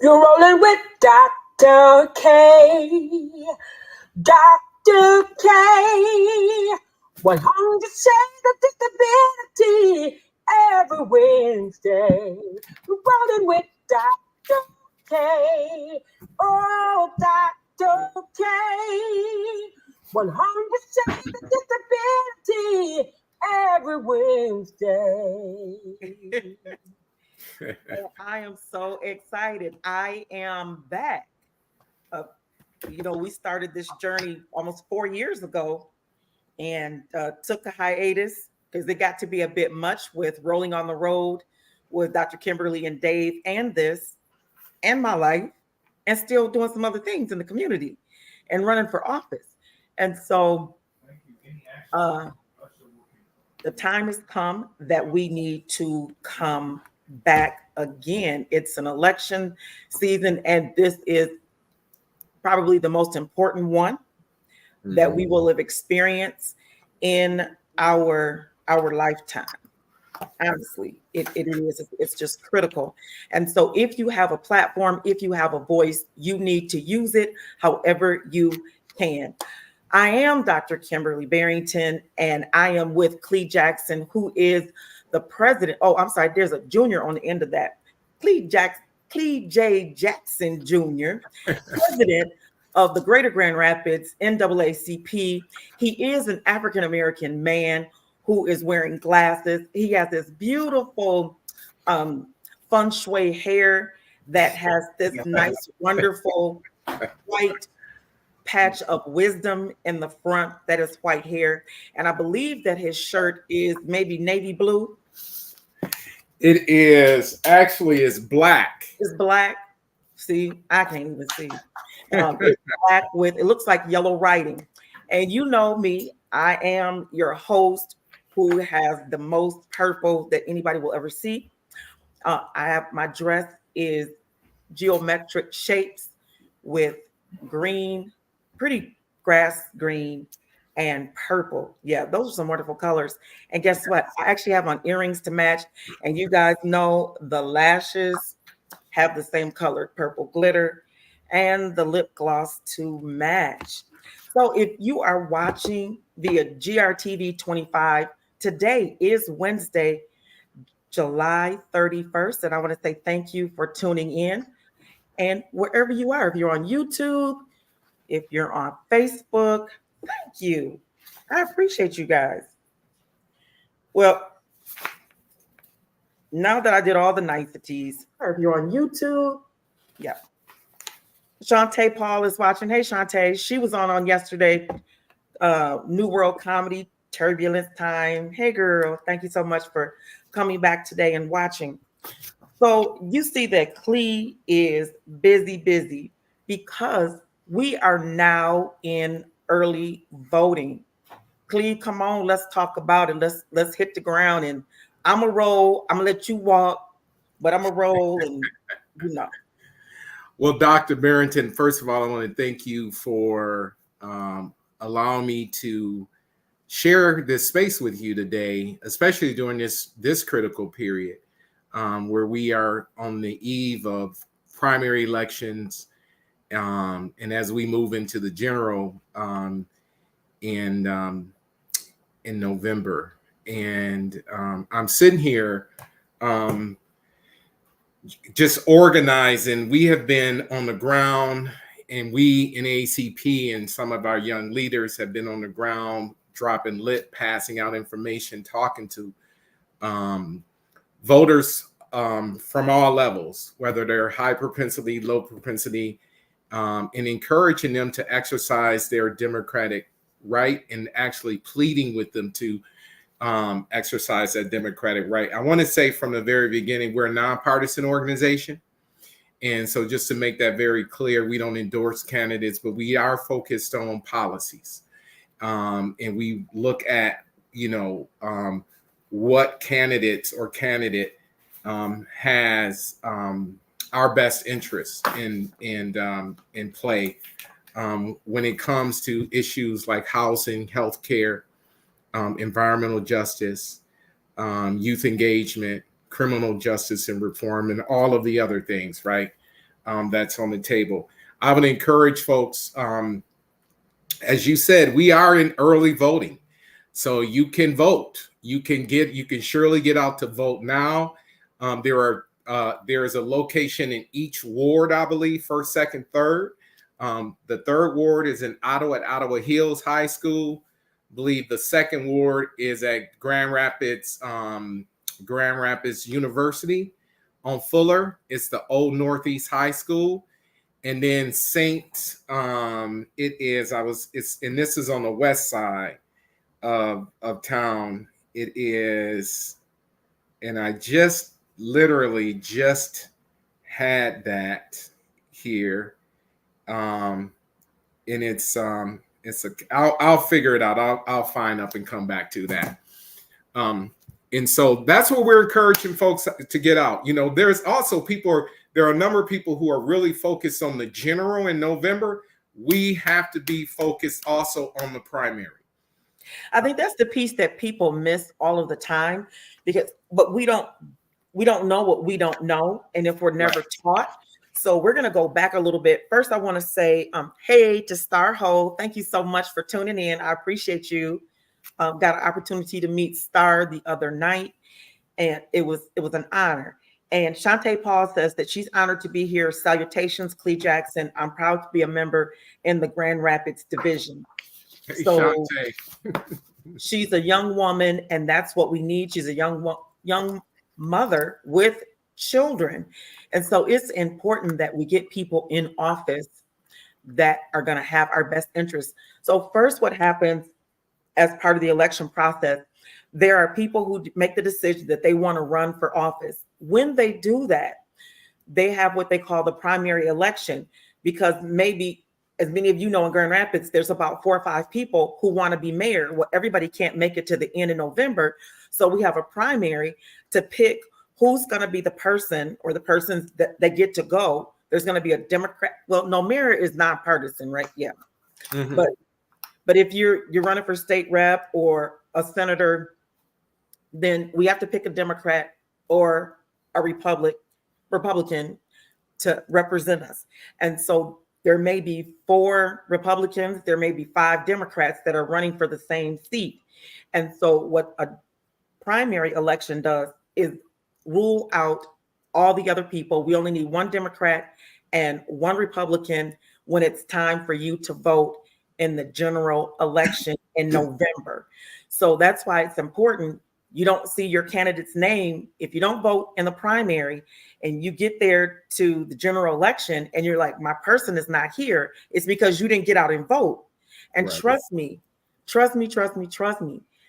You're rolling with Dr. K. Dr. K. 100 Shades of Disability every Wednesday. You're rolling with Dr. K. Oh, Dr. K. 100 Shades of Disability every Wednesday. And I am so excited. I am back. Uh, we started this journey almost 4 years ago and took a hiatus because it got to be a bit much with rolling on the road with Dr. Kimberly and Dave and this and my life and still doing some other things in the community and running for office. And so uh, the time has come that we need to come back again. It's an election season, and this is probably the most important one that we will have experienced in our lifetime. Honestly, it is. It's just critical. And so if you have a platform, if you have a voice, you need to use it however you can. I am Dr. Kimberly Barrington, and I am with Clee Jackson, who is the president. Oh, I'm sorry, there's a junior on the end of that. Clee J. Jackson Jr., president of the Greater Grand Rapids NAACP. He is an African American man who is wearing glasses. He has this beautiful feng shui hair that has this nice, wonderful white patch of wisdom in the front that is white hair. And I believe that his shirt is maybe navy blue. It is actually is black. It's black. See, I can't even see. It's black with, it looks like yellow writing. And you know me, I am your host who has the most purple that anybody will ever see. I have, my dress is geometric shapes with green, pretty grass green, and purple. Yeah, those are some wonderful colors. And guess what? I actually have on earrings to match. And you guys know the lashes have the same color, purple glitter, and the lip gloss to match. So if you are watching via GRTV 25, today is Wednesday, July 31st. And I want to say thank you for tuning in. And wherever you are, if you're on YouTube, if you're on Facebook, thank you. I appreciate you guys. Well, now that I did all the niceties, or if you're on YouTube, yeah. Shantae Paul is watching. Hey, Shantae. She was on yesterday. New World Comedy, Turbulence Time. Hey, girl. Thank you so much for coming back today and watching. So you see that Clee is busy because we are now in early voting. Clee, come on, let's talk about it. Let's hit the ground, and I'm a roll. I'm gonna let you walk, but I'm a roll, and you know. Well, Dr. Barrington, first of all, I want to thank you for allowing me to share this space with you today, especially during this critical period where we are on the eve of primary elections, and as we move into the general in November. And I'm sitting here just organizing. We have been on the ground, and we in NAACP and some of our young leaders have been on the ground, dropping lit, passing out information, talking to voters from all levels, whether they're high propensity, low propensity, and encouraging them to exercise their democratic right and actually pleading with them to exercise that democratic right. I want to say from the very beginning, we're a nonpartisan organization. And so just to make that very clear, we don't endorse candidates, but we are focused on policies. And we look at, what candidates or candidate has our best interests in play when it comes to issues like housing, healthcare, environmental justice, youth engagement, criminal justice and reform, and all of the other things, right? that's on the table. I would encourage folks, as you said, we are in early voting, so you can vote. You can surely get out to vote now. There is a location in each ward, I believe, first, second, third. The third ward is in Ottawa at Ottawa Hills High School. I believe the second ward is at Grand Rapids University on Fuller. It's the old Northeast High School. And then Saint, and this is on the west side of town. It is, and I literally just had that here. And I'll figure it out. I'll find up and come back to that. And so that's what we're encouraging folks to get out. There's also there are a number of people who are really focused on the general in November. We have to be focused also on the primary. I think that's the piece that people miss all of the time, but we don't know what we don't know. And if we're never taught. So we're going to go back a little bit. First, I want to say, hey to Star Ho. Thank you so much for tuning in. I appreciate you. Got an opportunity to meet Star the other night, and it was an honor. And Shantae Paul says that she's honored to be here. Salutations, Clee Jackson. I'm proud to be a member in the Grand Rapids division. Hey, so Shantae. She's a young woman, and that's what we need. She's a young mother with children. And so it's important that we get people in office that are going to have our best interests. So first, what happens as part of the election process, there are people who make the decision that they want to run for office. When they do that, they have what they call the primary election, because maybe, as many of you know, in Grand Rapids, there's about 4 or 5 people who want to be mayor. Well, everybody can't make it to the end of November. So we have a primary to pick who's going to be the person or the persons that get to go. There's going to be a Democrat. Well, no, mayor is nonpartisan, right? Yeah. Mm-hmm. But if you're running for state rep or a senator, then we have to pick a Democrat or a Republican to represent us. And so there may be 4 Republicans, there may be 5 Democrats that are running for the same seat. And so what a primary election does is rule out all the other people. We only need 1 Democrat and 1 Republican when it's time for you to vote in the general election in November. So that's why it's important. You don't see your candidate's name if you don't vote in the primary and you get there to the general election and you're like, my person is not here. It's because you didn't get out and vote. And right. Trust me.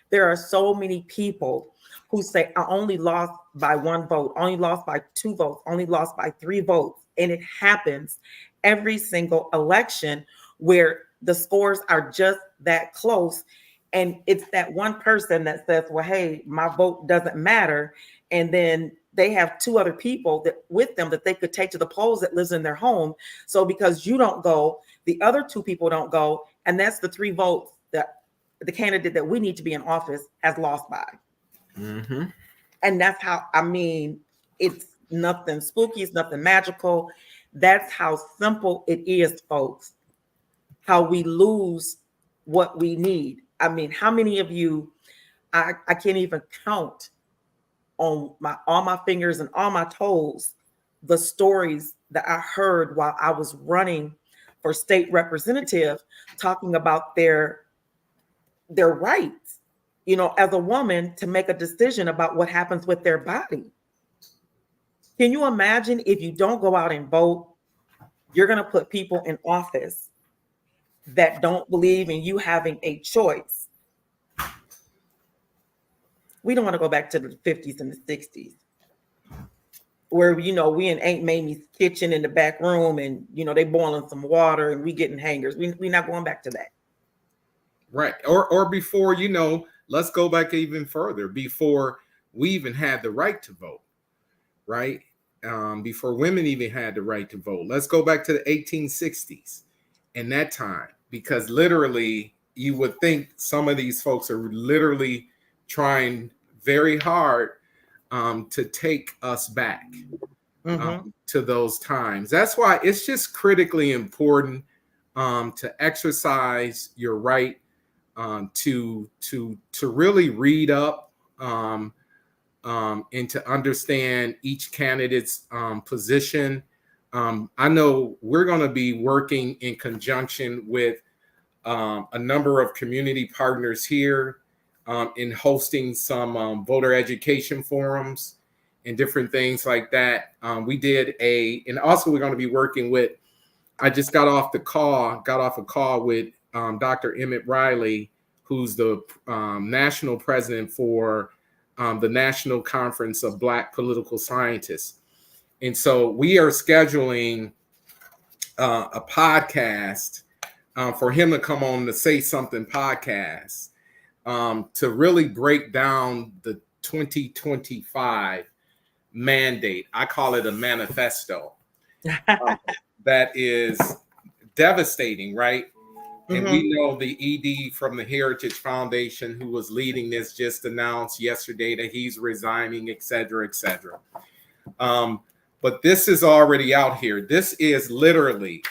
There are so many people who say, I only lost by 1 vote, only lost by 2 votes, only lost by 3 votes. And it happens every single election where the scores are just that close. And it's that one person that says, well, hey, my vote doesn't matter. And then they have 2 other people that with them that they could take to the polls that lives in their home. So because you don't go, the other 2 people don't go. And that's the 3 votes that the candidate that we need to be in office has lost by. Mm-hmm. And that's how, it's nothing spooky. It's nothing magical. That's how simple it is, folks, how we lose what we need. How many of you, I can't even count on all my fingers and all my toes, the stories that I heard while I was running for state representative, talking about their rights, as a woman, to make a decision about what happens with their body. Can you imagine if you don't go out and vote, you're going to put people in office that don't believe in you having a choice? We don't want to go back to the 50s and the 60s where, we in Aunt Mamie's kitchen in the back room and, they boiling some water and we getting hangers. We're not going back to that. Right. Or before, let's go back even further, before we even had the right to vote, right? Before women even had the right to vote. Let's go back to the 1860s and that time, because literally you would think some of these folks are literally trying very hard to take us back, to those times. That's why it's just critically important to exercise your right to really read up and to understand each candidate's position. I know we're going to be working in conjunction with a number of community partners here in hosting some voter education forums and different things like that. And also we're going to be working with, I just got off a call with Dr. Emmett Riley, who's the national president for the National Conference of Black Political Scientists. And so we are scheduling a podcast for him to come on the Say Something podcast to really break down the 2025 mandate. I call it a manifesto that is devastating, right? And we know the ED from the Heritage Foundation, who was leading this, just announced yesterday that he's resigning, et cetera, et cetera. But this is already out here. This is literally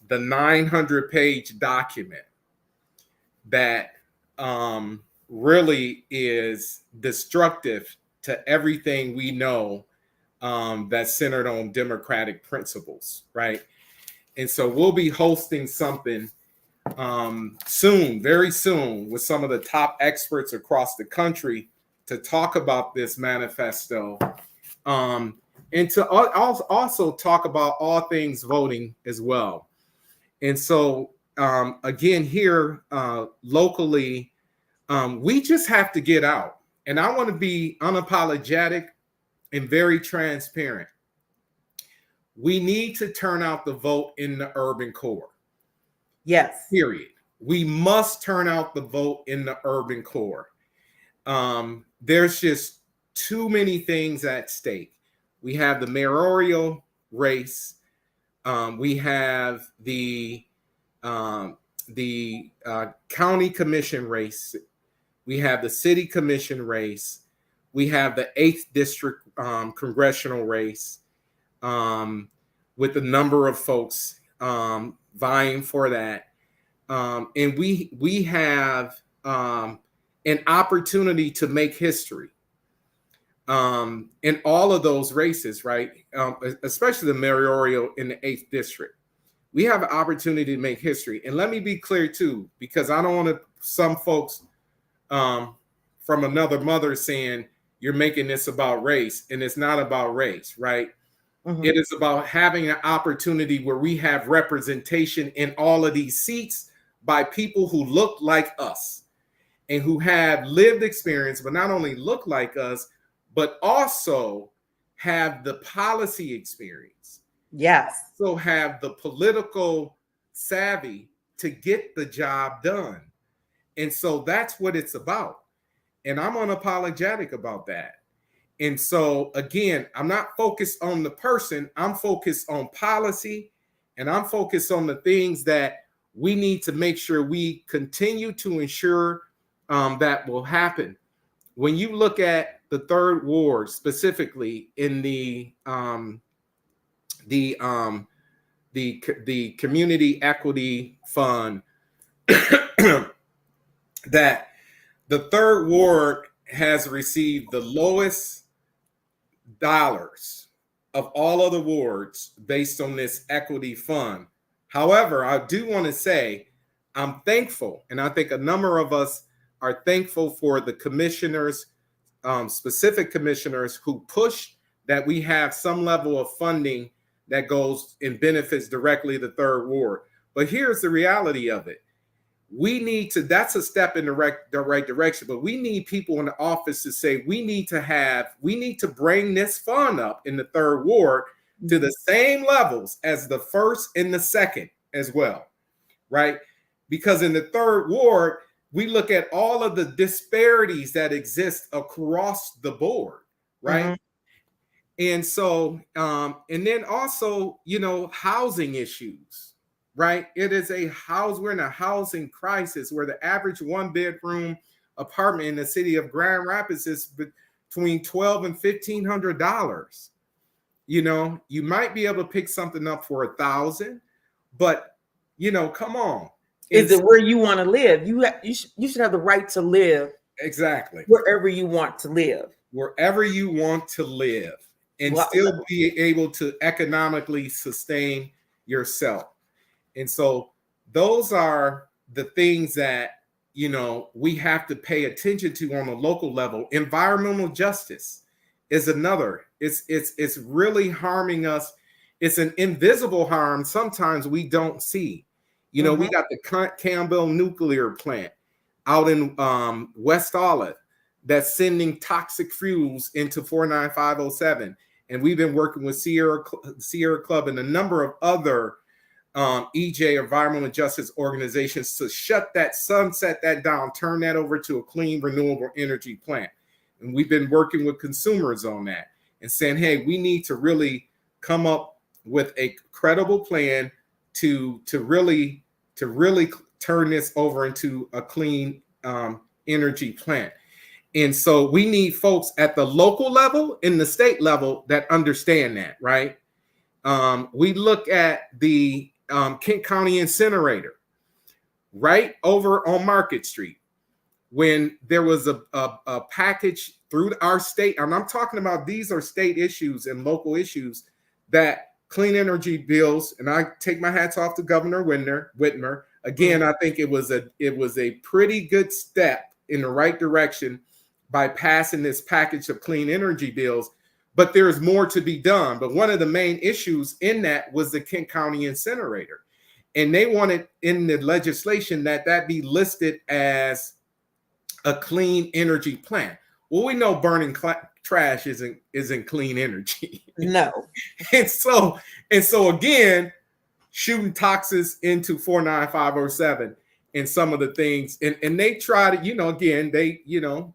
the 900-page document that really is destructive to everything we know that's centered on democratic principles, right? And so we'll be hosting something soon, very soon, with some of the top experts across the country to talk about this manifesto and to also talk about all things voting as well. And so again, here locally, we just have to get out. And I want to be unapologetic and very transparent. We need to turn out the vote in the urban core. Yes. Period. We must turn out the vote in the urban core. There's just too many things at stake. We have the mayoral race. We have the county commission race. We have the city commission race. We have the 8th district congressional race with a number of folks vying for that. And we have an opportunity to make history in all of those races, right? Especially the mayoral in the 8th district. We have an opportunity to make history. And let me be clear too, because I don't want some folks from another mother saying you're making this about race, and it's not about race, right? It is about having an opportunity where we have representation in all of these seats by people who look like us and who have lived experience, but not only look like us, but also have the policy experience. Yes. So have the political savvy to get the job done. And so that's what it's about. And I'm unapologetic about that. And so, again, I'm not focused on the person. I'm focused on policy, and I'm focused on the things that we need to make sure we continue to ensure that will happen. When you look at the third ward, specifically in the community equity fund, that the third ward has received the lowest dollars of all other wards based on this equity fund. However, I do want to say I'm thankful, and I think a number of us are thankful for the commissioners, specific commissioners who push that we have some level of funding that goes and benefits directly the third ward. But here's the reality of it. We need to, that's a step in the right direction, but we need people in the office to say, we need to bring this fund up in the third ward to the same levels as the first and the second as well, right? Because in the third ward, we look at all of the disparities that exist across the board, right? And so, and then also, housing issues, right? We're in a housing crisis where the average 1-bedroom apartment in the city of Grand Rapids is between $1,200 and $1,500. You know, you might be able to pick something up for 1,000, but you know, come on. Is it where you want to live? You should have the right to live exactly wherever you want to live. Wherever you want to live and still be able to economically sustain yourself. And so those are the things that, you know, we have to pay attention to on a local level. Environmental justice is another. It's really harming us. It's an invisible harm sometimes we don't see. You know, we got the Campbell nuclear plant out in West Olive that's sending toxic fuels into 49507. And we've been working with Sierra Club and a number of other EJ, environmental justice organizations, to sunset that down, turn that over to a clean, renewable energy plant. And we've been working with consumers on that and saying, hey, we need to really come up with a credible plan to really turn this over into a clean energy plant. And so we need folks at the local level and the state level that understand that, right? We look at the Kent County incinerator right over on Market Street. When there was a package through our state, and I'm talking about these are state issues and local issues, that clean energy bills, and I take my hats off to Governor Whitmer. Again, I think it was a pretty good step in the right direction by passing this package of clean energy bills, but there's more to be done. But one of the main issues in that was the Kent County incinerator. And they wanted in the legislation that be listed as a clean energy plant. Well, we know burning trash isn't clean energy. No. And so again, shooting toxins into 49507 and some of the things, and they try to, you know, again, they, you know,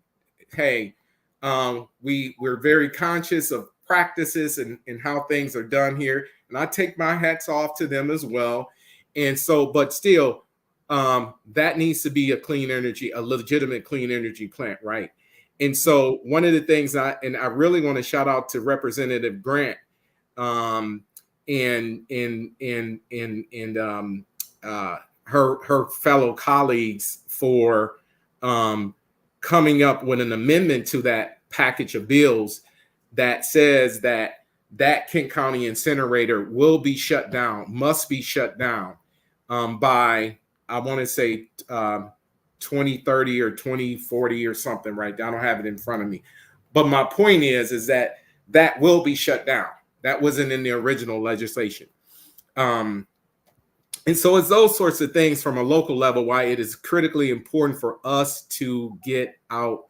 hey, we're very conscious of practices and how things are done here. And I take my hats off to them as well. And so, but still, that needs to be a legitimate clean energy plant, right? And so one of the things I really want to shout out to Representative Grant and her fellow colleagues for coming up with an amendment to that package of bills that says that Kent County incinerator will be shut down, must be shut down by, I want to say 2030 or 2040 or something, right? I don't have it in front of me. But my point is that will be shut down. That wasn't in the original legislation. And so it's those sorts of things from a local level why it is critically important for us to get out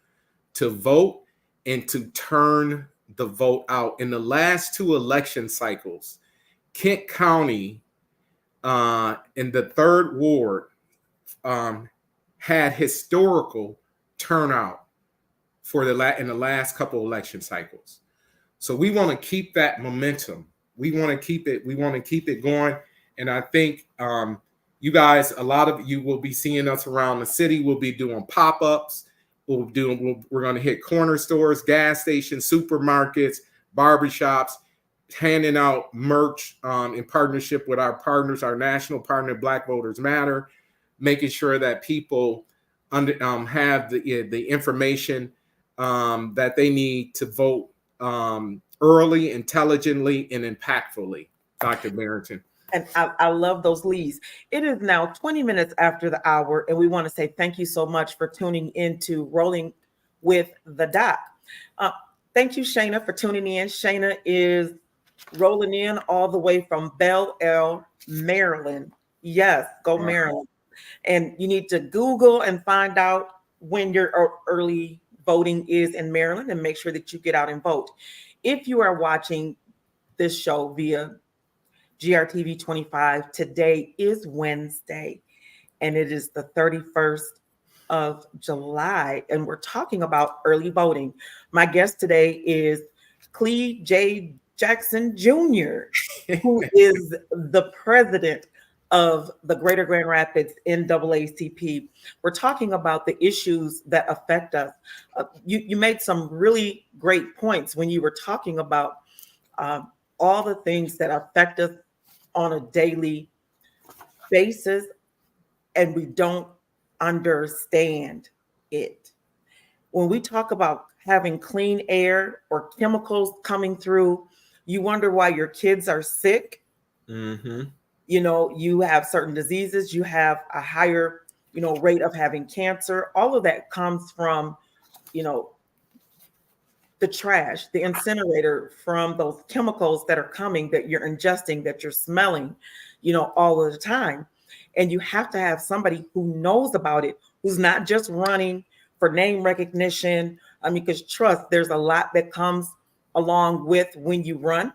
to vote and to turn the vote out. In the last two election cycles, Kent County in the 3rd Ward had historical turnout in the last couple election cycles. So we want to keep that momentum. We want to keep it going. And I think you guys, a lot of you will be seeing us around the city. We'll be doing pop-ups. We're going to hit corner stores, gas stations, supermarkets, barbershops, handing out merch in partnership with our partners, our national partner, Black Voters Matter, making sure that people have the information that they need to vote early, intelligently, and impactfully. Dr. Barrington. And I love those leads. It is now 20 minutes after the hour, and we want to say thank you so much for tuning into Rolling with the Doc. Thank you, Shayna, for tuning in. Shayna is rolling in all the way from Belle Isle, Maryland. Yes, go Maryland. And you need to Google and find out when your early voting is in Maryland and make sure that you get out and vote. If you are watching this show via GRTV 25, today is Wednesday, and it is the 31st of July, and we're talking about early voting. My guest today is Clee J. Jackson Jr., who is the president of the Greater Grand Rapids NAACP. We're talking about the issues that affect us. You made some really great points when you were talking about all the things that affect us on a daily basis, and we don't understand it. When we talk about having clean air or chemicals coming through, you wonder why your kids are sick. Mm-hmm. You know, you have certain diseases, you have a higher, rate of having cancer. All of that comes from, you know, the trash, the incinerator, from those chemicals that are coming, that you're ingesting, that you're smelling, all of the time. And you have to have somebody who knows about it, who's not just running for name recognition. I mean, because trust, there's a lot that comes along with when you run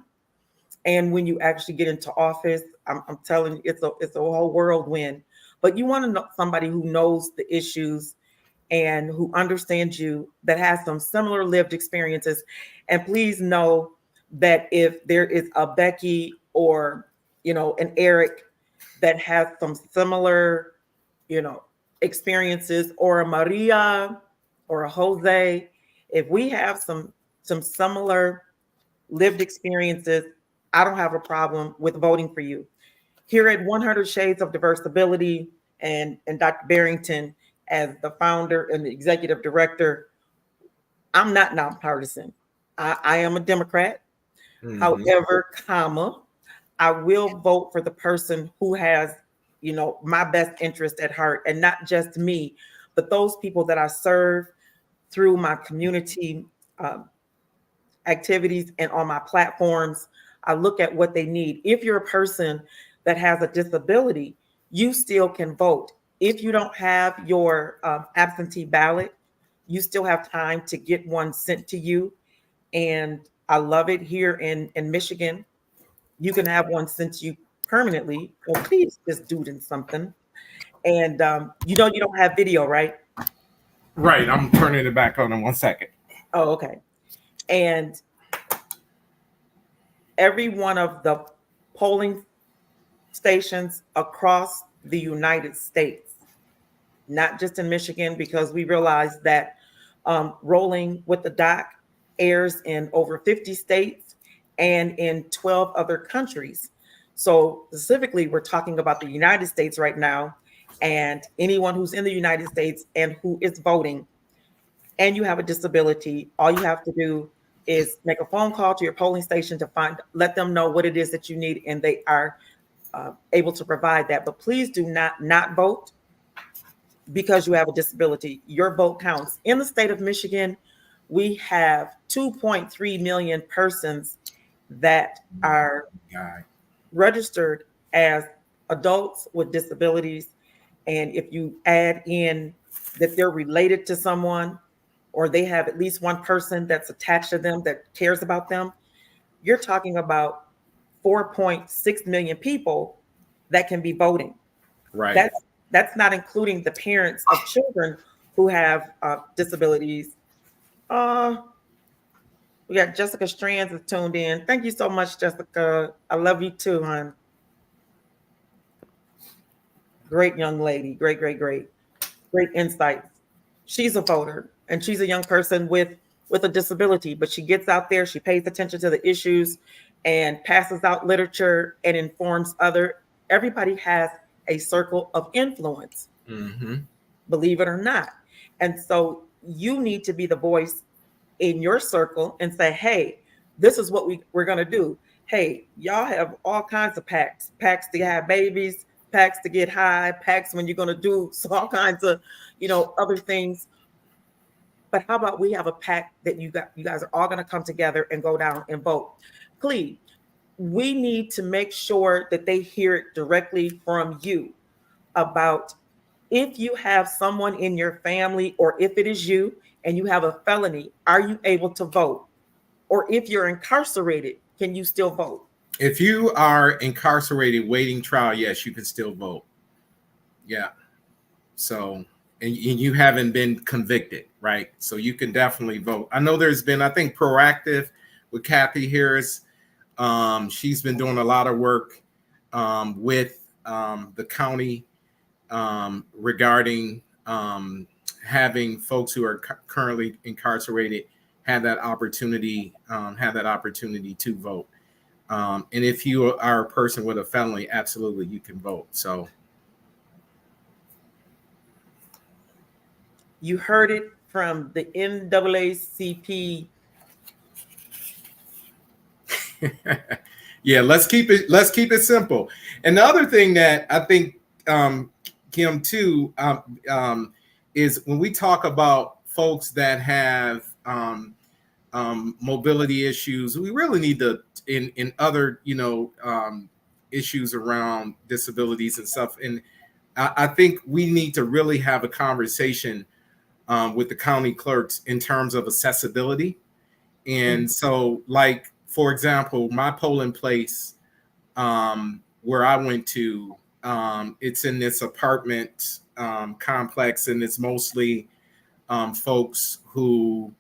and when you actually get into office. I'm telling you, it's a whole whirlwind. But you want to know somebody who knows the issues and who understands you, that has some similar lived experiences. And please know that if there is a Becky or, an Eric that has some similar, experiences, or a Maria or a Jose, if we have some similar lived experiences, I don't have a problem with voting for you. Here at 100 Shades of Diversibility, and Dr. Barrington, as the founder and the executive director, I'm not nonpartisan. I am a Democrat. Mm-hmm. However, I will vote for the person who has, my best interest at heart, and not just me, but those people that I serve through my community activities and on my platforms. I look at what they need. If you're a person that has a disability, you still can vote. If you don't have your absentee ballot, you still have time to get one sent to you. And I love it here in Michigan. You can have one sent to you permanently. Well, please just do it in something. And you don't have video, right? Right. I'm turning it back on in 1 second. Oh, okay. And every one of the polling stations across the United States, not just in Michigan, because we realize that Rolling with the Doc airs in over 50 states and in 12 other countries. So specifically, we're talking about the United States right now, and anyone who's in the United States and who is voting, and you have a disability, all you have to do is make a phone call to your polling station to let them know what it is that you need, and they are able to provide that. But please do not vote because you have a disability. Your vote counts. In the state of Michigan, we have 2.3 million persons that are registered as adults with disabilities. And if you add in that they're related to someone, or they have at least one person that's attached to them that cares about them, you're talking about 4.6 million people that can be voting. Right. That's not including the parents of children who have disabilities. We got Jessica Strands is tuned in. Thank you so much, Jessica. I love you too, hon. Great young lady. Great insights. She's a voter, and she's a young person with a disability, but she gets out there, she pays attention to the issues and passes out literature and informs everybody has a circle of influence, believe it or not. And so you need to be the voice in your circle and say, hey, this is what we're going to do. Hey, y'all have all kinds of packs to have babies, packs to get high, packs when you're going to do all kinds of, other things. But how about we have a pack that you guys are all going to come together and go down and vote? Please, we need to make sure that they hear it directly from you about if you have someone in your family, or if it is you and you have a felony, are you able to vote? Or if you're incarcerated, can you still vote? If you are incarcerated waiting trial, yes, you can still vote. Yeah. So, and you haven't been convicted, right? So you can definitely vote. I know there's been, I think, Proactive with Kathy Harris. She's been doing a lot of work with the county regarding having folks who are currently incarcerated have that opportunity to vote. And if you are a person with a felony, absolutely you can vote. So you heard it from the NAACP. yeah, let's keep it simple. And the other thing that I think, Kim, too, is when we talk about folks that have mobility issues, we really need to in other issues around disabilities and stuff. And I think we need to really have a conversation with the county clerks in terms of accessibility. And so, like, for example, my polling place where I went to, it's in this apartment complex, and it's mostly folks who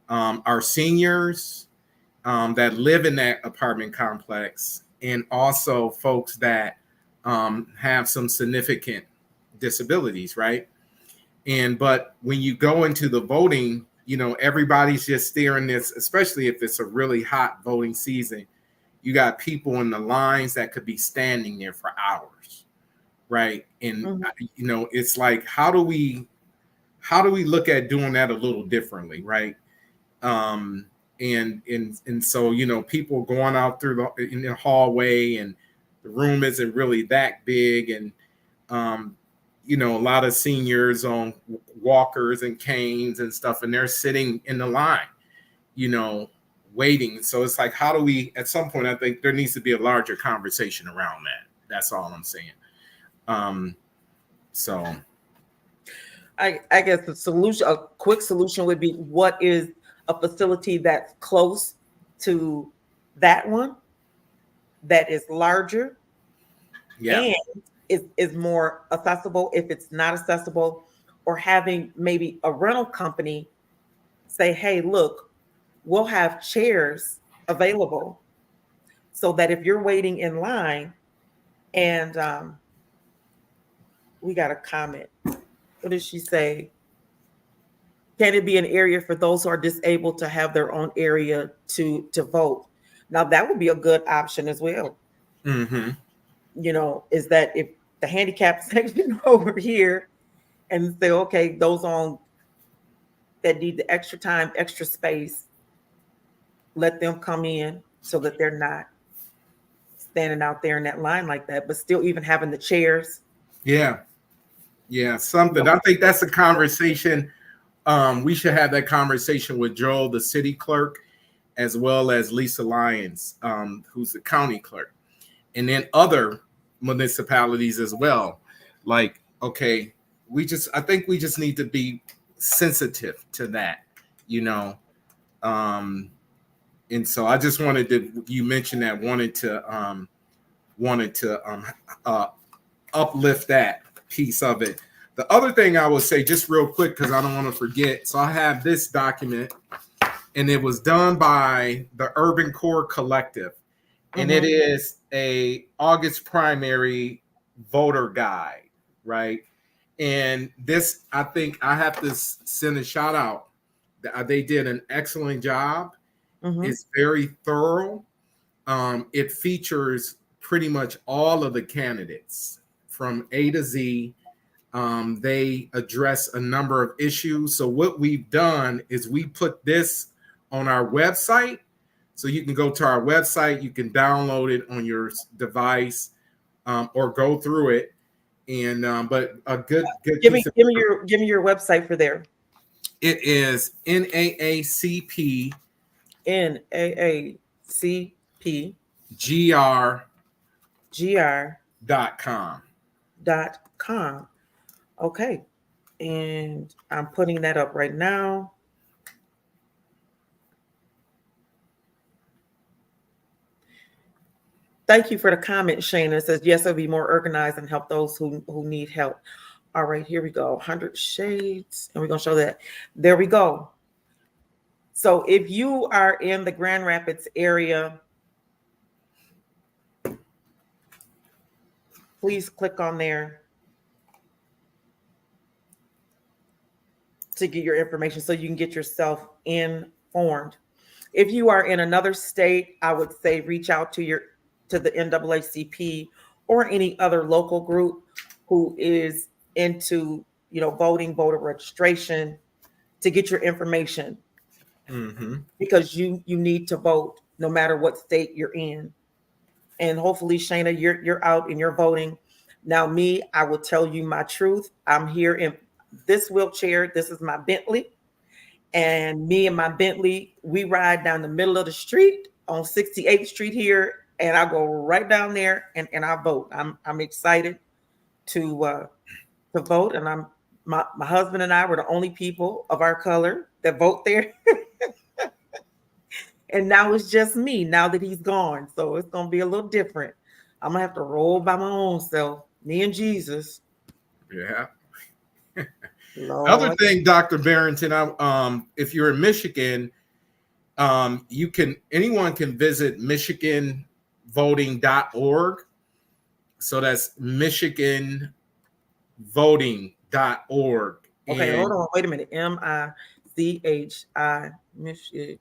are seniors that live in that apartment complex, and also folks that have some significant disabilities, right? But when you go into the voting, everybody's just staring this, especially if it's a really hot voting season. You got people in the lines that could be standing there for hours, right? And it's like, how do we look at doing that a little differently, right? And so people going out through in the hallway, and the room isn't really that big, and a lot of seniors on walkers and canes and stuff, and they're sitting in the line, waiting. So it's like, how do we, at some point, I think there needs to be a larger conversation around that. That's all I'm saying. So I guess the solution, a quick solution would be, what is a facility that's close to that one, that is larger, yeah, and is more accessible if it's not accessible, or having maybe a rental company say, hey, look, we'll have chairs available so that if you're waiting in line, and we got a comment. What did she say? Can it be an area for those who are disabled to have their own area to vote? Now that would be a good option as well. Is that if the handicap section over here, and say, okay, those on that need the extra time, extra space, let them come in so that they're not standing out there in that line like that, but still even having the chairs. Yeah, something. I think that's a conversation. We should have that conversation with Joel, the city clerk, as well as Lisa Lyons, who's the county clerk, and then other municipalities as well. Like, okay, I think we just need to be sensitive to that, and so I just you mentioned that, wanted to uplift that piece of it. The other thing I would say, just real quick, because I don't want to forget. So I have this document, and it was done by the Urban Core Collective, and it is a August primary voter guide, right? And this, I think I have to send a shout out. They did an excellent job. It's very thorough. It features pretty much all of the candidates from A to Z. They address a number of issues. So what we've done is we put this on our website. So you can go to our website, you can download it on your device, or go through it. And but a good give me your website for there. It is NAACP GR.com. Okay. And I'm putting that up right now. Thank you for the comment, Shana. It says, yes, it'll be more organized and help those who need help. All right, here we go. 100 shades. And we're going to show that. There we go. So if you are in the Grand Rapids area, please click on there to get your information so you can get yourself informed. If you are in another state, I would say reach out to the NAACP or any other local group who is into, voting, voter registration, to get your information, because you need to vote no matter what state you're in. And hopefully, Shayna, you're out and you're voting. Now, me, I will tell you my truth. I'm here in this wheelchair. This is my Bentley. And me and my Bentley, we ride down the middle of the street on 68th Street here, and I go right down there and I vote. I'm excited to vote, and my husband and I were the only people of our color that vote there. And now it's just me now that he's gone. So it's gonna be a little different. I'm gonna have to roll by my own self, me and Jesus. Yeah. Lord. Other thing, Dr. Barrington, if you're in Michigan, anyone can visit michiganvoting.org. So that's michiganvoting.org. Okay, hold on, wait a minute. MICHI Michigan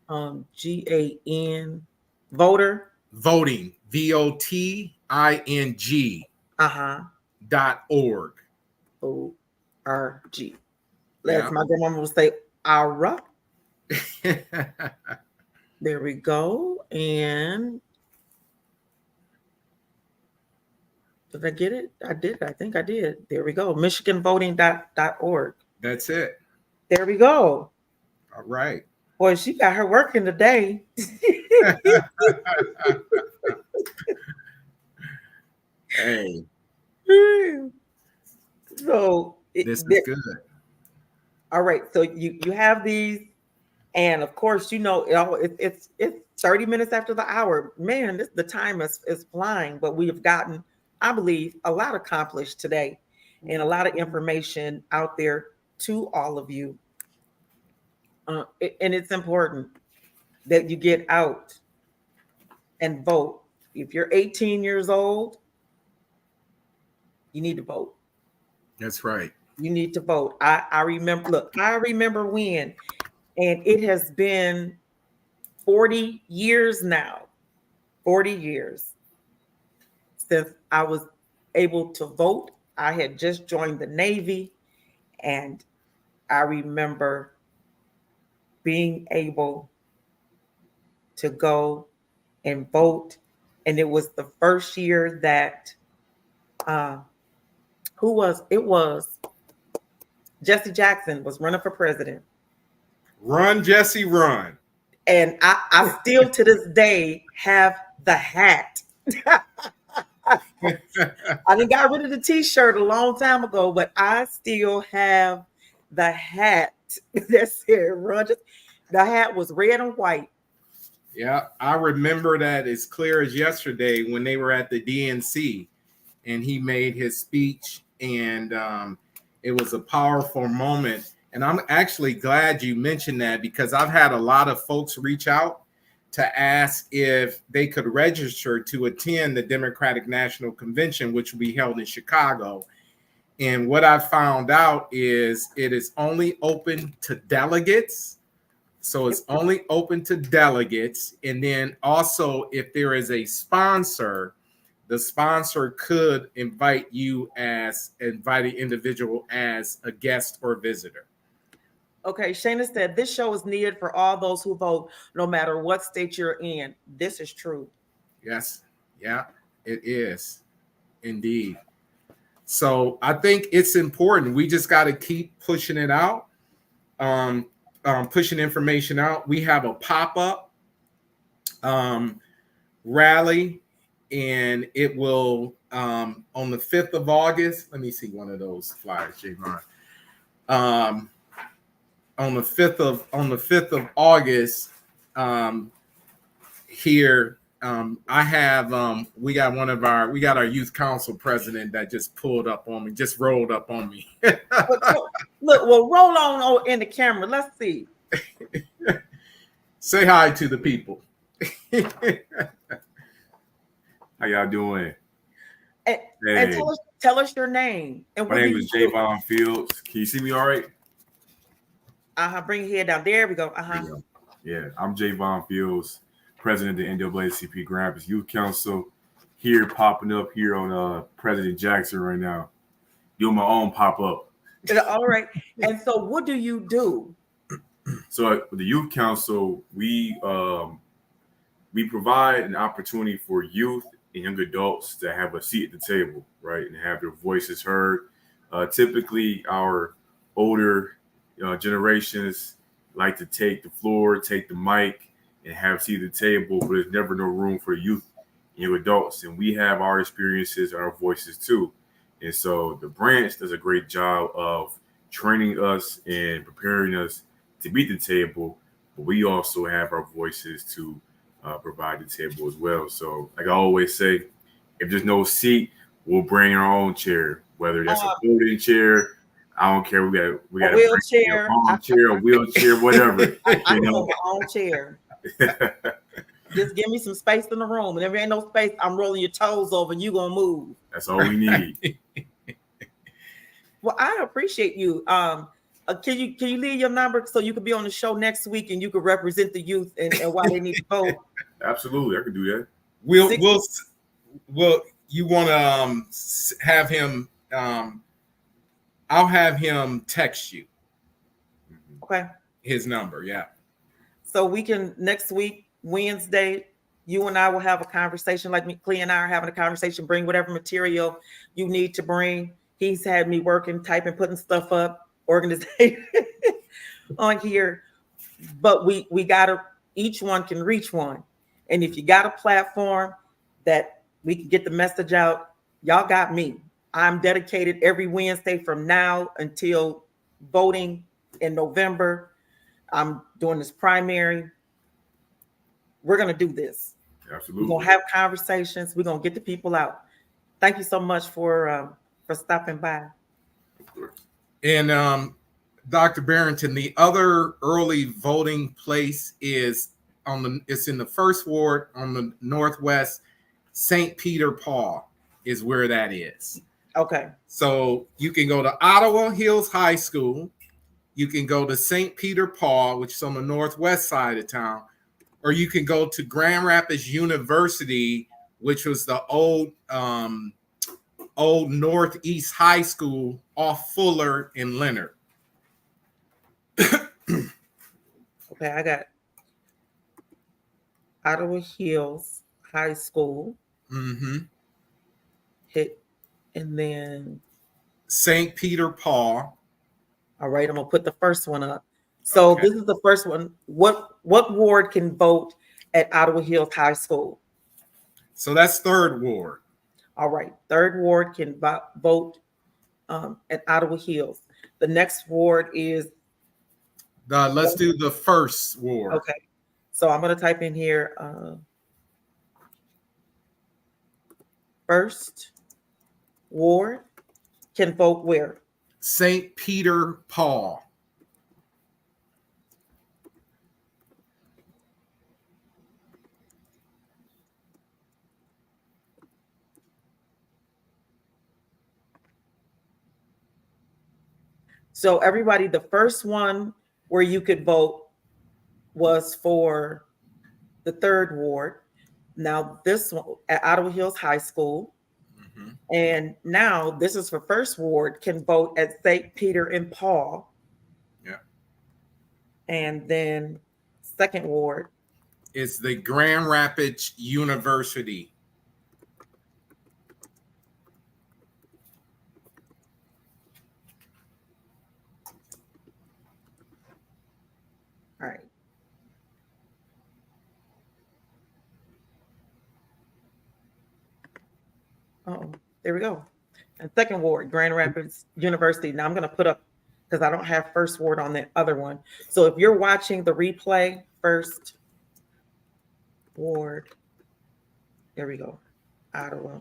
GAN voter voting VOTING .org. ORG. Let's my grandmama would say ARA. There we go. And did I get it? I did. I think I did. There we go. MichiganVoting.org. That's it. There we go. All right. Boy, she got her working today. Hey. So this is good. All right. So you have these, and of course, it's 30 minutes after the hour. Man, the time is flying, but we have gotten, I believe, a lot accomplished today and a lot of information out there to all of you. And it's important that you get out and vote. If you're 18 years old, you need to vote. That's right. You need to vote. I remember when, and it has been 40 years now, 40 years since I was able to vote. I had just joined the Navy, and I remember being able to go and vote. And it was the first year that, it was Jesse Jackson was running for president. Run, Jesse, run. And I still to this day have the hat. I done got rid of the t-shirt a long time ago, but I still have the hat that said run. The hat was red and white. Yeah, I remember that as clear as yesterday when they were at the DNC and he made his speech, and it was a powerful moment. And I'm actually glad you mentioned that, because I've had a lot of folks reach out to ask if they could register to attend the Democratic National Convention, which will be held in Chicago. And what I found out is it is only open to delegates. So it's only open to delegates. And then also, if there is a sponsor, the sponsor could invite the individual as a guest or visitor. Okay, Shayna said this show is needed for all those who vote, no matter what state you're in. This is true. Yes. Yeah, it is. Indeed. So I think it's important. We just got to keep pushing it out, pushing information out. We have a pop-up rally, and it will on the 5th of August. Let me see one of those flyers, Javon. On the 5th of August, here I have we got our youth council president that just rolled up on me. Look, well, roll on in the camera. Let's see. Say hi to the people. How y'all doing? And tell us your name. And my name is Javon Fields. Can you see me all right? Bring your head down. There we go. Yeah, I'm Javon Fields, president of the NAACP Grand Rapids Youth Council, here popping up here on President Jackson right now, doing my own pop up. All right. And so, what do you do? So with the Youth Council, we provide an opportunity for youth and young adults to have a seat at the table, right, and have their voices heard. Typically, our older generations like to take the floor, take the mic, and have a seat at the table, but there's never no room for youth and young adults. And we have our experiences and our voices too. And so the branch does a great job of training us and preparing us to be at the table, but we also have our voices to provide the table as well. So, like I always say, if there's no seat, we'll bring our own chair, whether that's a folding chair. I don't care. We got a wheelchair, armchair, a wheelchair, whatever. I want my own chair. Just give me some space in the room, and if there ain't no space, I'm rolling your toes over, and you gonna move. That's all we need. Well, I appreciate you. Can you leave your number so you could be on the show next week and you could represent the youth and why they need to vote? Absolutely, I can do that. We'll you want to have him? I'll have him text you. Okay. His number, yeah. So we can next week, Wednesday, you and I will have a conversation like Clea and I are having a conversation. Bring whatever material you need to bring. He's had me working, typing, putting stuff up, organization on here. But we gotta, each one can reach one. And if you got a platform that we can get the message out, y'all got me. I'm dedicated every Wednesday from now until voting in November. I'm doing this primary. We're going to do this. Absolutely. We're going to have conversations. We're going to get the people out. Thank you so much for stopping by. And Dr. Barrington, the other early voting place is it's in the first ward on the northwest. St. Peter Paul is where that is. Okay. So you can go to Ottawa Hills High School. You can go to St. Peter Paul, which is on the northwest side of town, or you can go to Grand Rapids University, which was the old Northeast High School off Fuller and Leonard. Okay, I got Ottawa Hills High School. Mm-hmm. Hit, and then St. Peter Paul. All right, I'm gonna put the first one up. So okay. This is the first one. What ward can vote at Ottawa Hills High School? So that's third ward. All right, third ward can vote at Ottawa Hills. The next ward is let's do the first ward. Okay, so I'm gonna type in here first ward can vote where? St. Peter Paul. So everybody, the first one where you could vote was for the third ward. Now this one at Ottawa Hills High School. Mm-hmm. And now this is for first ward can vote at St. Peter and Paul. Yeah. And then second ward is the Grand Rapids University. All right. Oh, there we go. And second ward, Grand Rapids University. Now I'm going to put up, because I don't have first ward on the other one. So if you're watching the replay, first ward, there we go, Ottawa.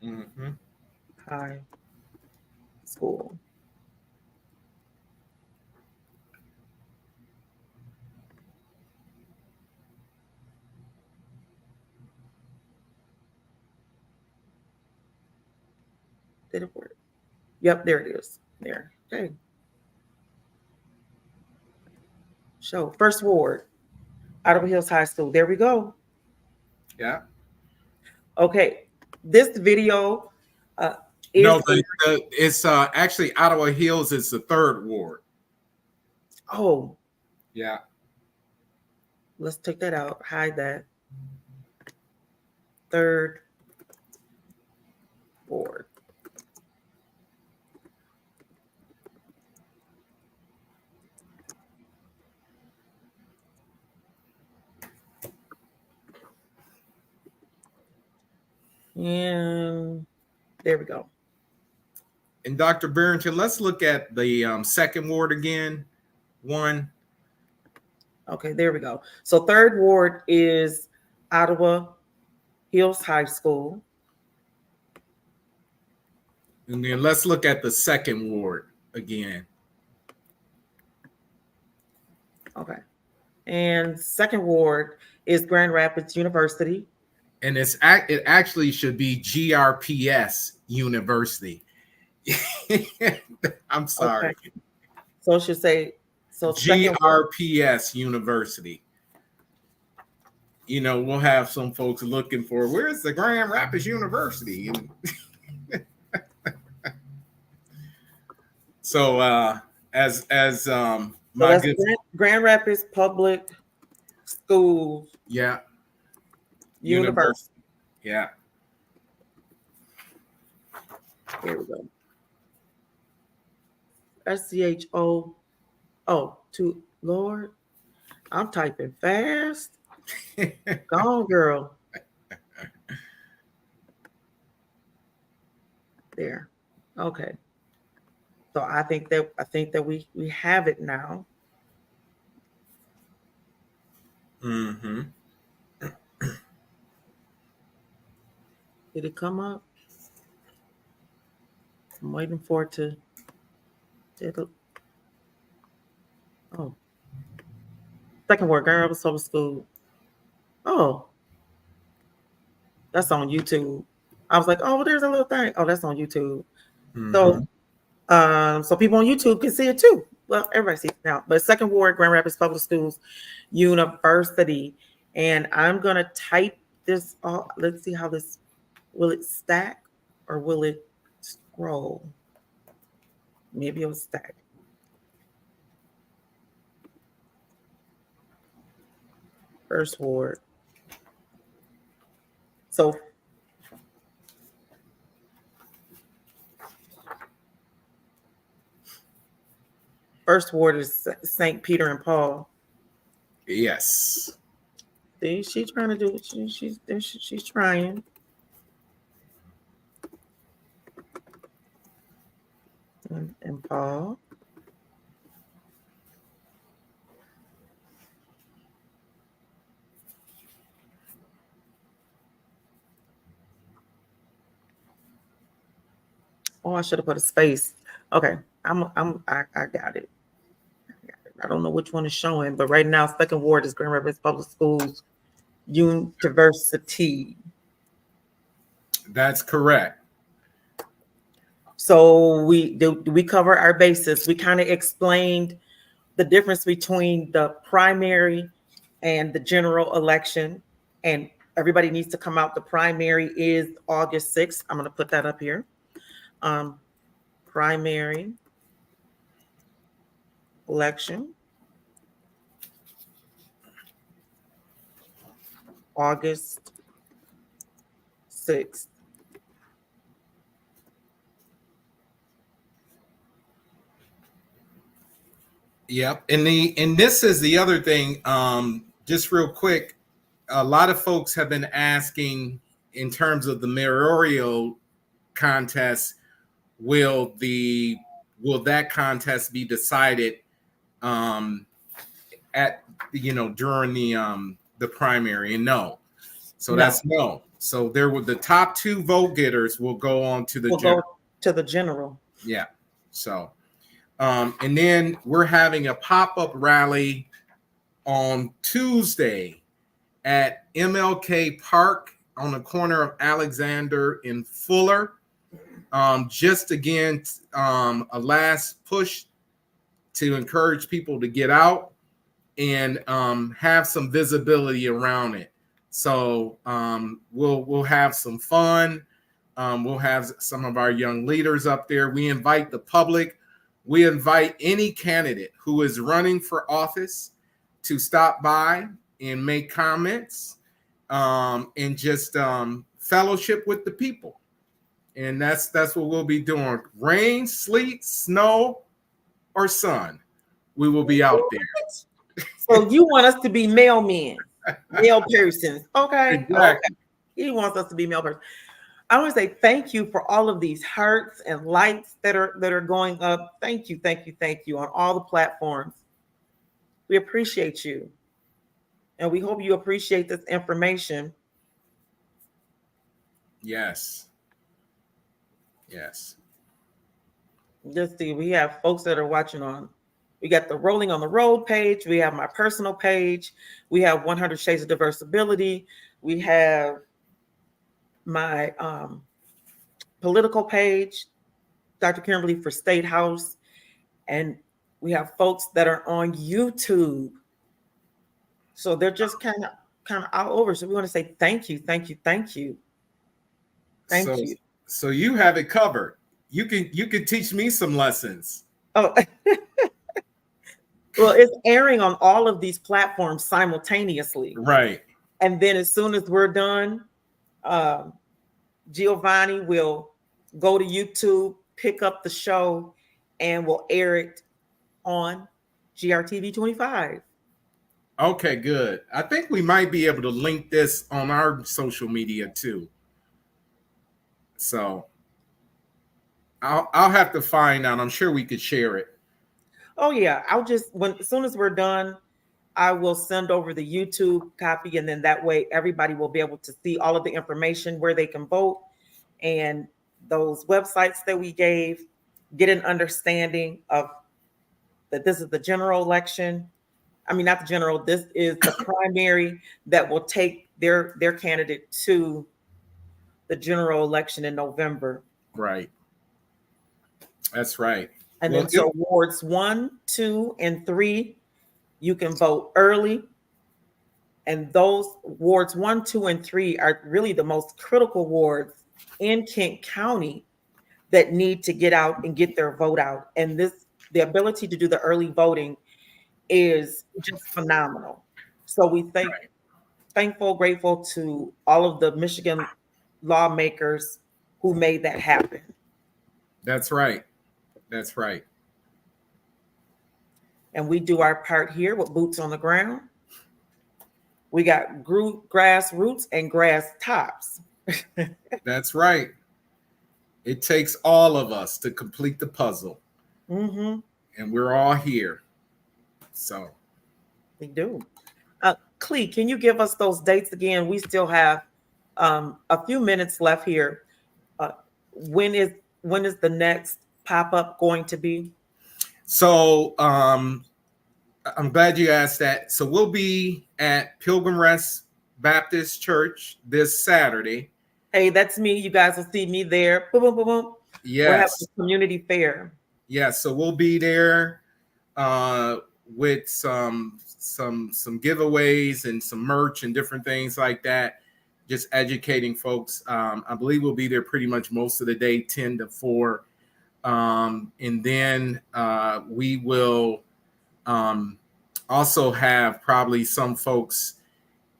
Mm-hmm. High School. Did it work? Yep, there it is. There. Okay. Show First Ward, Ottawa Hills High School. There we go. Yeah. Okay, this video is No, it's actually Ottawa Hills is the 3rd ward. oh, Yeah. let's take that out. Hide that. 3rd ward. And there we go. And Dr. Barrington, let's look at the 2nd ward again. 1. Okay, there we go. So 3rd ward is Ottawa Hills High School. And then let's look at the 2nd ward again. Okay. And 2nd ward is Grand Rapids University. And it actually should be GRPS University. I'm sorry. Okay. So it should say GRPS University. You know, we'll have some folks looking for where's the Grand Rapids University. So as my good Grand Rapids Public Schools. Yeah. University. Yeah. Here we go. SCHO. Oh, to Lord. I'm typing fast. Go on, girl. There. Okay. So I think that we have it now. Mm-hmm. Did it come up? I'm waiting for it to. Oh. 2nd word, Grand Rapids Public School. Oh. That's on YouTube. I was like, oh, well, there's a little thing. Oh, that's on YouTube. Mm-hmm. So people on YouTube can see it too. Well, everybody sees it now. But 2nd ward, Grand Rapids Public Schools University. And I'm gonna type this all. Let's see how this will it stack or will it scroll? Maybe it'll stack. First ward. So First ward is St. Peter and Paul. Yes. See, she's trying to do it. She's trying. And Paul. Oh, I should have put a space. Okay, I got it. I don't know which one is showing, but right now, 2nd ward is Grand Rapids Public Schools University. That's correct. So we cover our bases. We kind of explained the difference between the primary and the general election, and everybody needs to come out. The primary is August 6th. I'm going to put that up here. Primary election, August 6th. Yep. And this is the other thing, just real quick. A lot of folks have been asking in terms of the mayoral contest, will that contest be decided at during the primary? And no. So that's no. So the top 2 vote getters will go on to the general. Yeah. So and then we're having a pop-up rally on Tuesday at MLK Park on the corner of Alexander and Fuller. Just again, a last push to encourage people to get out. and have some visibility around it. So we'll have some fun. We'll have some of our young leaders up there. We invite the public. We invite any candidate who is running for office to stop by and make comments and just fellowship with the people. And that's what we'll be doing. Rain, sleet, snow, or sun, we will be out there. So you want us to be mailmen, mail persons. Okay. Exactly. Okay. He wants us to be mail persons. I want to say thank you for all of these hearts and lights that are going up. Thank you on all the platforms. We appreciate you. And we hope you appreciate this information. Yes. Yes. Just see, we have folks that are watching on. We got the Rolling on the Road page. We have my personal page. We have 100 Shades of Diversibility. We have my political page, Dr. Kimberly for State House. And we have folks that are on YouTube. So they're just kind of all over. So we want to say thank you. Thank you. So you have it covered. You can teach me some lessons. Oh, well, it's airing on all of these platforms simultaneously. Right. And then as soon as we're done, Giovanni will go to YouTube, pick up the show, and will air it on GRTV 25. Okay, good. I think we might be able to link this on our social media too. So I'll have to find out. I'm sure we could share it. Oh yeah, as soon as we're done, I will send over the YouTube copy, and then that way everybody will be able to see all of the information where they can vote and those websites that we gave, get an understanding of that this is the general election. I mean, not the general, this is the primary that will take their candidate to the general election in November. Right. That's right. And then so wards 1, 2, and 3, you can vote early. And those wards 1, 2, and 3 are really the most critical wards in Kent County that need to get out and get their vote out. And the ability to do the early voting is just phenomenal. So we thankful, grateful to all of the Michigan lawmakers who made that happen. That's right. That's right. And we do our part here with boots on the ground. We got grassroots and grass tops. That's right. It takes all of us to complete the puzzle. Mm-hmm. And we're all here. So we do. Clee, can you give us those dates again? We still have a few minutes left here. When is the next pop-up going to be? So I'm glad you asked that. So we'll be at Pilgrim Rest Baptist Church this Saturday. Hey, that's me. You guys will see me there. Boom, boom, boom, boom. Yes. We're having a community fair. Yeah, so we'll be there with some giveaways and some merch and different things like that. Just educating folks. I believe we'll be there pretty much most of the day, 10 to 4. And then we will also have probably some folks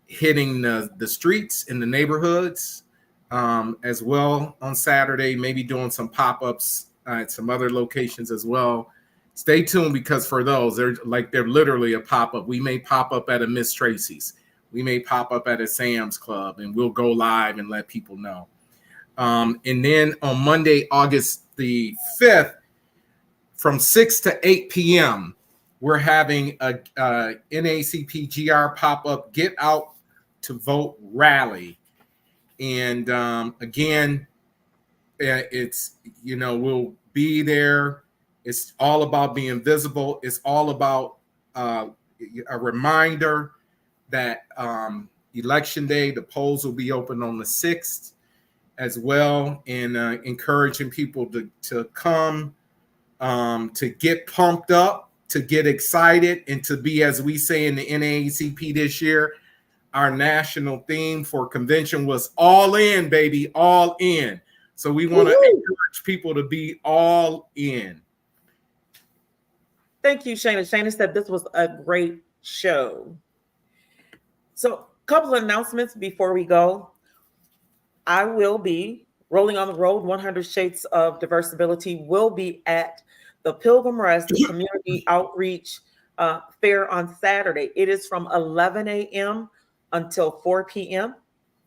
hitting the streets in the neighborhoods as well on Saturday, maybe doing some pop-ups at some other locations as well. Stay tuned, because for those, they're literally a pop-up. We may pop up at a Miss Tracy's. We may pop up at a Sam's Club, and we'll go live and let people know. And then on Monday, August the 5th, from 6 to 8 p.m., we're having a NAACP GR pop-up Get Out to Vote rally. And again, it's, we'll be there. It's all about being visible. It's all about a reminder that Election Day, the polls will be open on the 6th as well, and encouraging people to come to get pumped up to get excited and to be, as we say in the NAACP this year, our national theme for convention was all in, baby, all in. So we want to encourage people to be all in. Thank you, Shana. Shana said this was a great show. So, a couple of announcements before we go. I will be rolling on the road. 100 Shades of Diversibility will be at the Pilgrim Rest Community Outreach Fair on Saturday. It is from 11 a.m. until 4 p.m.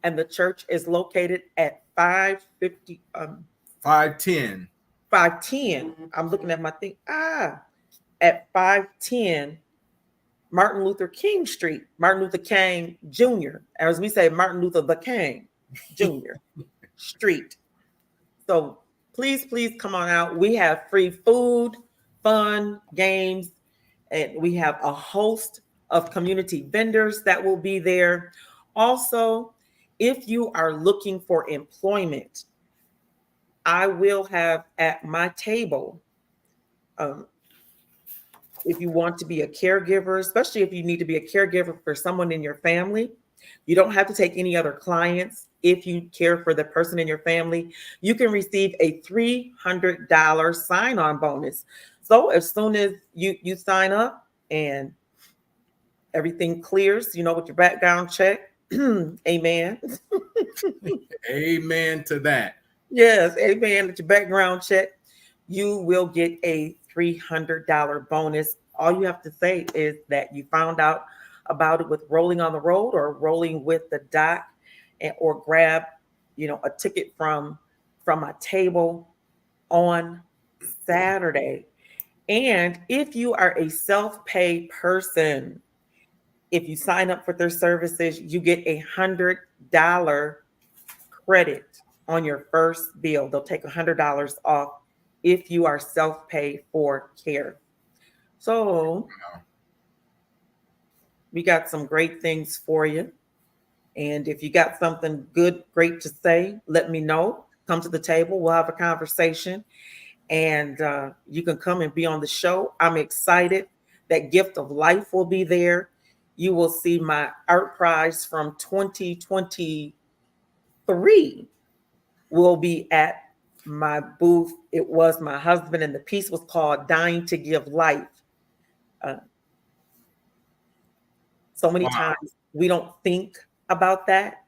and the church is located at 510. 510. I'm looking at my thing. At 510 Martin Luther King Street, Martin Luther King Jr., as we say, Martin Luther the King Jr. Street. So please come on out. We have free food, fun, games, and we have a host of community vendors that will be there. Also, if you are looking for employment, I will have at my table, if you want to be a caregiver, especially if you need to be a caregiver for someone in your family, you don't have to take any other clients. If you care for the person in your family, you can receive a $300 sign-on bonus. So as soon as you sign up and everything clears, with your background check, amen. Amen to that. Yes, amen. With your background check, you will get a $300 bonus. All you have to say is that you found out about it with Rolling on the Road or Rolling with the Doc, or grab, a ticket from a table on Saturday. And if you are a self-pay person, if you sign up for their services, you get $100 credit on your first bill. They'll take $100 off if you are self-pay for care. So we got some great things for you. And if you got something great to say, let me know. Come to the table. We'll have a conversation. And you can come and be on the show. I'm excited. That Gift of Life will be there. You will see my art prize from 2023 will be at my booth. It was my husband, and the piece was called Dying to Give Life. So many times we don't think about that,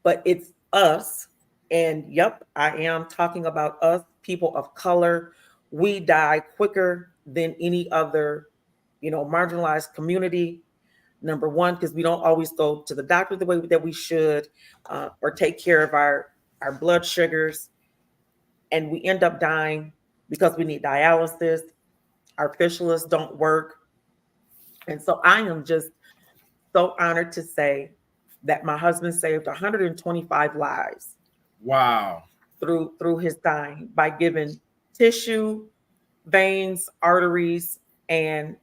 but it's us. And yep, I am talking about us, people of color. We die quicker than any other, marginalized community. Number one, because we don't always go to the doctor the way that we should, or take care of our blood sugars. And we end up dying because we need dialysis. Our fistula's don't work. And so I am just so honored to say that my husband saved 125 lives. Wow. Through his dying by giving tissue, veins, arteries, and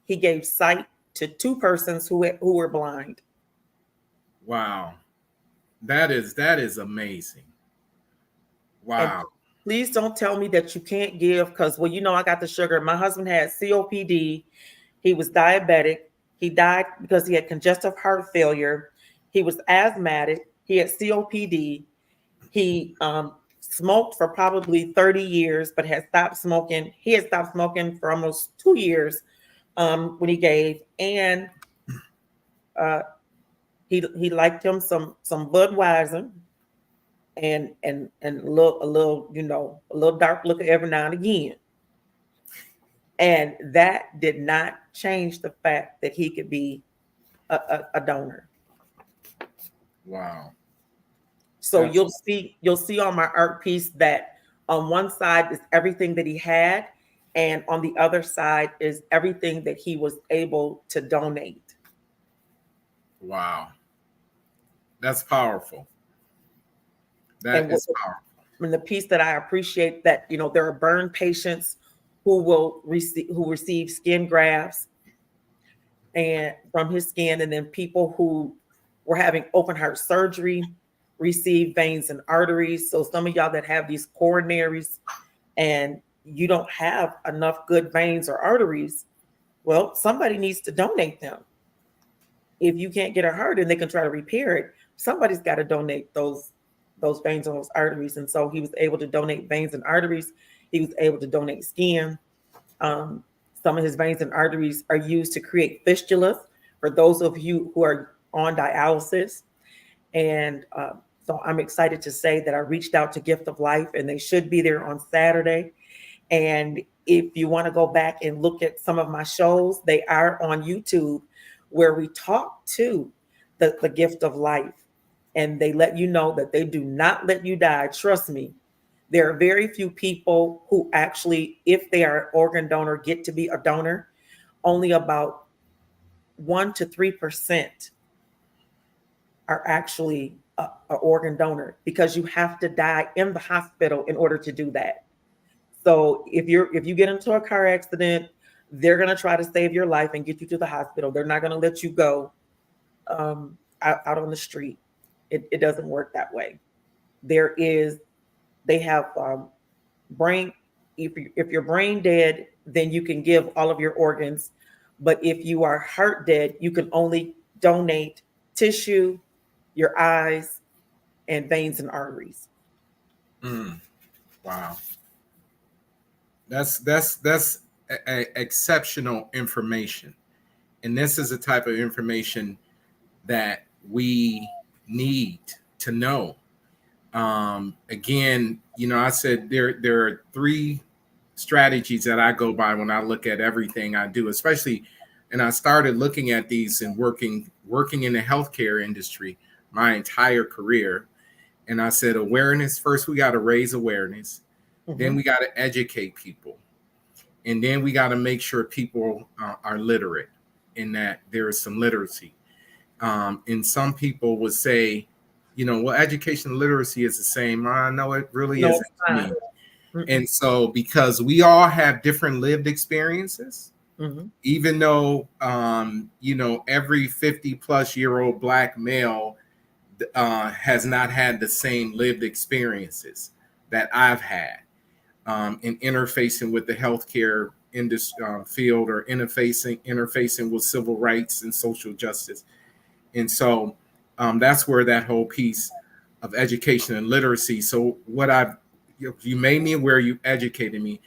he gave sight to 2 persons who were blind. Wow. That is amazing. Wow. And please don't tell me that you can't give, because I got the sugar. My husband had COPD. He was diabetic. He died because he had congestive heart failure. He was asthmatic. He had COPD. He smoked for probably 30 years, but had stopped smoking. He had stopped smoking for almost 2 years when he gave. And he liked him some Budweiser and a little dark liquor every now and again. And that did not change the fact that he could be a donor. Wow. So you'll see on my art piece that on one side is everything that he had, and on the other side is everything that he was able to donate. Wow. That's powerful. That is powerful. And the piece that I appreciate that, there are burn patients who receive skin grafts and from his skin, and then people who were having open heart surgery receive veins and arteries. So some of y'all that have these coronaries and you don't have enough good veins or arteries, well, somebody needs to donate them. If you can't get a heart and they can try to repair it, somebody's got to donate those veins and those arteries. And so he was able to donate veins and arteries. He was able to donate skin. Um, some of his veins and arteries are used to create fistulas for those of you who are on dialysis. And so I'm excited to say that I reached out to Gift of Life, and they should be there on Saturday. And if you want to go back and look at some of my shows, they are on YouTube, where we talk to the Gift of Life. And they let you know that they do not let you die. Trust me. There are very few people who actually, if they are an organ donor, get to be a donor. Only about 1 to 3% are actually a organ donor, because you have to die in the hospital in order to do that. So if you get into a car accident, they're going to try to save your life and get you to the hospital. They're not going to let you go out on the street. It doesn't work that way. They have brain. If you're brain dead, then you can give all of your organs. But if you are heart dead, you can only donate tissue, your eyes, and veins and arteries. Wow. That's exceptional information. And this is the type of information that we need to know. Again, I said there are 3 strategies that I go by when I look at everything I do, especially, and I started looking at these and working in the healthcare industry my entire career. And I said, awareness, first, we got to raise awareness. Mm-hmm. Then we got to educate people. And then we got to make sure people are literate, in that there is some literacy. And some people would say, well, education and literacy is the same. No, it really isn't to me. Mm-hmm. And so, because we all have different lived experiences, mm-hmm. even though, every 50-plus-year-old Black male has not had the same lived experiences that I've had in interfacing with the healthcare industry field, or interfacing with civil rights and social justice. And so that's where that whole piece of education and literacy. So you made me aware, you educated me.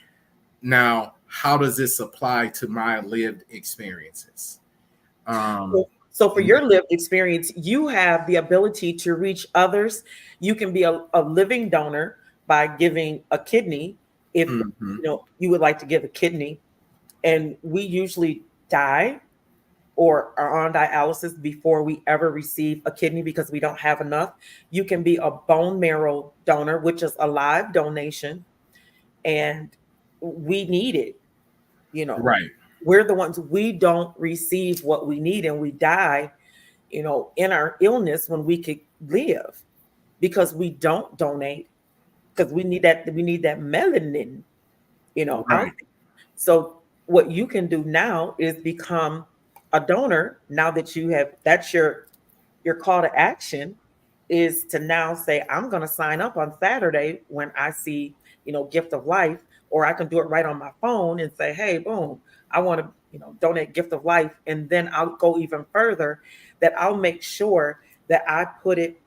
Now, how does this apply to my lived experiences? So for your lived experience, you have the ability to reach others. You can be a living donor by giving a kidney, if mm-hmm. You would like to give a kidney. And we usually die or are on dialysis before we ever receive a kidney, because we don't have enough. You can be a bone marrow donor, which is a live donation, and we need it. Right. We're the ones, we don't receive what we need, and we die, in our illness when we could live, because we don't donate, because we need that melanin, right. So what you can do now is become a donor. Now that that's your call to action, is to now say, I'm going to sign up on Saturday when I see, Gift of Life, or I can do it right on my phone and say, hey, boom, I want to, donate Gift of Life. And then I'll go even further, that I'll make sure that I put it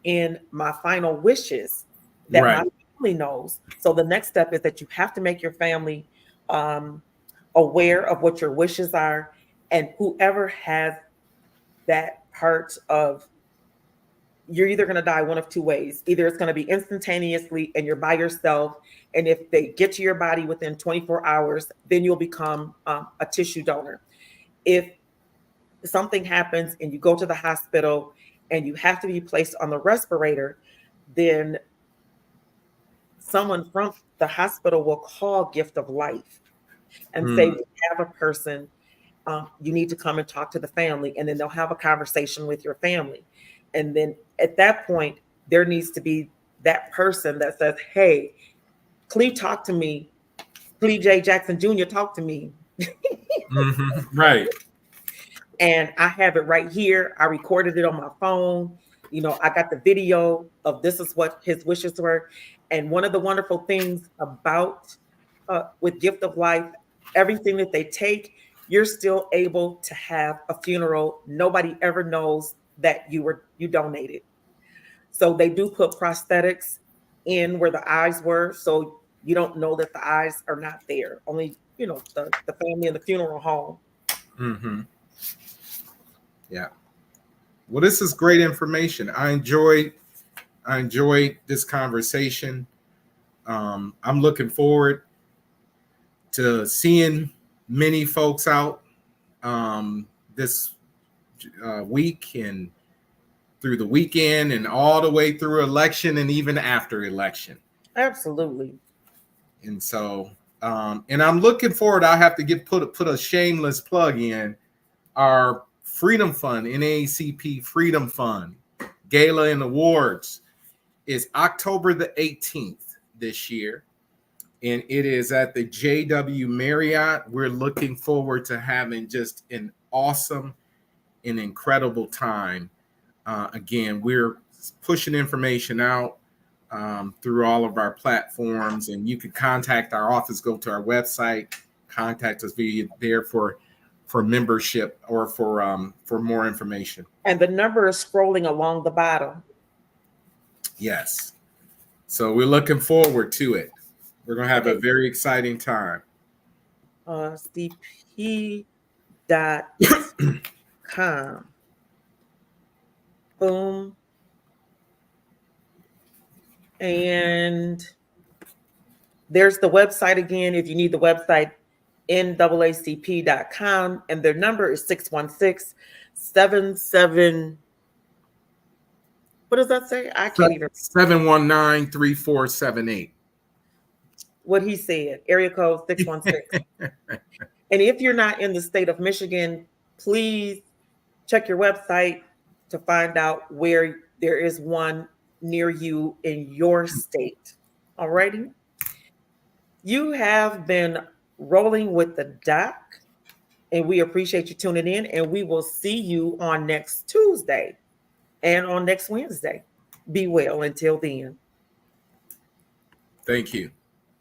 in my final wishes that right. my family knows. So the next step is that you have to make your family aware of what your wishes are. And whoever has that part of, you're either going to die one of 2 ways. Either it's going to be instantaneously and you're by yourself, and if they get to your body within 24 hours, then you'll become a tissue donor. If something happens and you go to the hospital and you have to be placed on the respirator, then someone from the hospital will call Gift of Life and say, we have a person, you need to come and talk to the family. And then they'll have a conversation with your family. And then at that point, there needs to be that person that says, hey, Cleve, talk to me. Cleve J. Jackson Jr., talk to me. Mm-hmm. Right. And I have it right here. I recorded it on my phone. I got the video of this is what his wishes were. And one of the wonderful things about with Gift of Life, everything that they take, you're still able to have a funeral. Nobody ever knows that you donated. So they do put prosthetics in where the eyes were, so you don't know that the eyes are not there. Only the family and the funeral home. Mm-hmm. Yeah. Well, this is great information. I enjoyed this conversation. I'm looking forward to seeing many folks out this week and through the weekend and all the way through election and even after election. Absolutely. And so, and I'm looking forward. I have to put a shameless plug in our Freedom Fund, NAACP Freedom Fund Gala and Awards is October the 18th this year. And it is at the JW Marriott. We're looking forward to having just an awesome and incredible time. Again, we're pushing information out through all of our platforms, and you can contact our office, go to our website, contact us via there for membership or for more information. And the number is scrolling along the bottom. Yes. So we're looking forward to it. We're going to have a very exciting time. CP.com. Boom. And there's the website again. If you need the website, NAACP.com. And their number is 616-77. What does that say? I can't even. 719-3478. What he said, area code 616. And if you're not in the state of Michigan, please check your website to find out where there is one near you in your state. All righty. You have been rolling with the doc, and we appreciate you tuning in, and we will see you on next Tuesday and on next Wednesday. Be well until then. Thank you.